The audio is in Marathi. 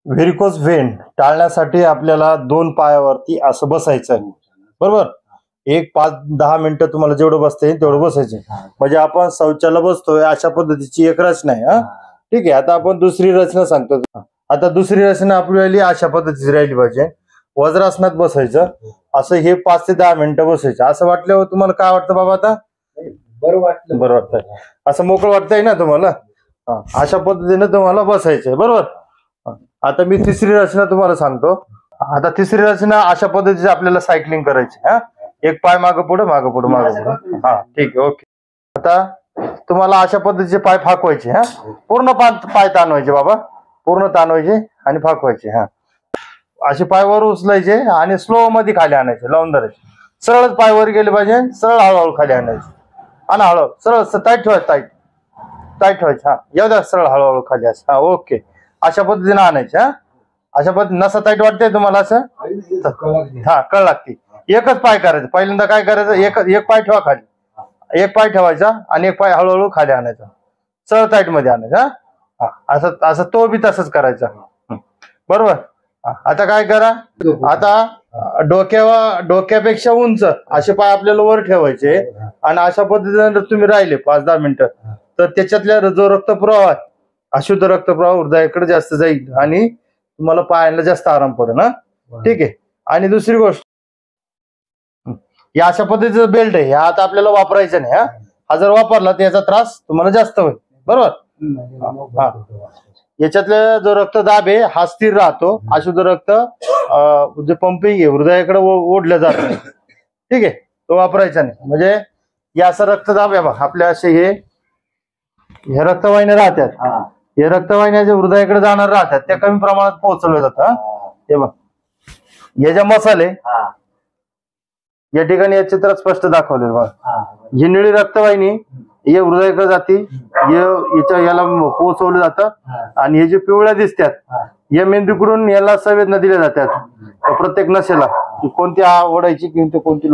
व्हेरिकोज व्हेन टाळण्यासाठी आपल्याला 2 पायावरती असं बसायचं आहे. बरोबर. एक 5-10 मिनिटं तुम्हाला जेवढं बसता येईल तेवढं बसायचे. म्हणजे आपण शौचाला बसतोय अशा पद्धतीची एक रचना आहे. ठीक आहे. आता आपण दुसरी रचना सांगतो. आता दुसरी रचना आपल्याला अशा पद्धतीची राहिली पाहिजे. वज्रासनात बसायचं. असं हे 5 ते 10 मिनिटं बसायचं. असं वाटल्यावर तुम्हाला काय वाटतं बाबा आता? बरं वाटतंय. असं मोकळं वाटतंय ना तुम्हाला? अशा पद्धतीने तुम्हाला बसायचंय. बरोबर. आता मी तिसरी रचना तुम्हाला सांगतो. आता तिसरी रचना अशा पद्धतीची आपल्याला सायकलिंग करायची. एक पाय मागं पुढे मागं पुढे मागं पुढे. ठीक आहे. ओके. आता तुम्हाला अशा पद्धतीचे पाय फाकवायचे. पूर्ण पाय ताणवायचे बाबा. पूर्ण ताणवायचे आणि फाकवायचे. असे पाय वर उचलायचे आणि स्लो मध्ये खाली आणायचे. लावून धरायचे. सरळच पाय वर गेले पाहिजे. सरळ हळूहळू खाली आणायचे. आणि हळू सरळ टाईट ठेवायचं. टाईट ठेवायचं. येऊ द्या सरळ हळूहळू खाली असं. ओके. अशा पद्धतीने आणायचे. अशा पद्धतीने नसा टाईट वाटतंय तुम्हाला असं? कळ लागते. एकच पाय करायचं. पहिल्यांदा काय करायचं? एक पाय ठेवा खाली. एक पाय ठेवायचा आणि एक पाय हळूहळू खाली आणायचा. सरळ टाईट मध्ये आणायचा. असं असं तो बी तसंच करायचा. बरोबर. आता काय करा? आता डोक्यापेक्षा उंच असे पाय आपल्याला वर ठेवायचे आणि अशा पद्धतीने जर तुम्ही राहिले 5-10 मिनिटं तर त्याच्यातल्या जो रक्तप्रवाह अशुद्ध रक्तप्रवाह हृदयाकडे जास्त जाईल आणि तुम्हाला पायाला जास्त आराम पडेल. ठीक आहे. आणि दुसरी गोष्ट, या अशा पद्धतीचा बेल्ट आहे. हा आता आपल्याला वापरायचा नाही. हा जर वापरला तर याचा त्रास तुम्हाला जास्त होईल. बरोबर. याच्यातला जो रक्तदाब आहे हा स्थिर राहतो. अशुद्ध रक्त जे पंपिंग आहे हृदयाकडे ओढलं जात. ठीक आहे. तो वापरायचा नाही. म्हणजे या असं रक्तदाब आहे बा आपल्या असे हे रक्तवाहिन्या राहतात. हे रक्तवाहिन्या जे हृदयाकडे जाणार राहतात त्या कमी प्रमाणात पोहोचवल्या जातात. हे बघ हे जे मसाले या ठिकाणी या चित्रात स्पष्ट दाखवले बघ. ही निळी रक्तवाहिनी हे हृदयाकडे जाते. याला पोहोचवलं जातं आणि हे जे पिवळ्या दिसतात या मेंदूकडून याला संवेदना दिल्या जातात प्रत्येक नसेला की कोणती ओढायची किंवा कोणती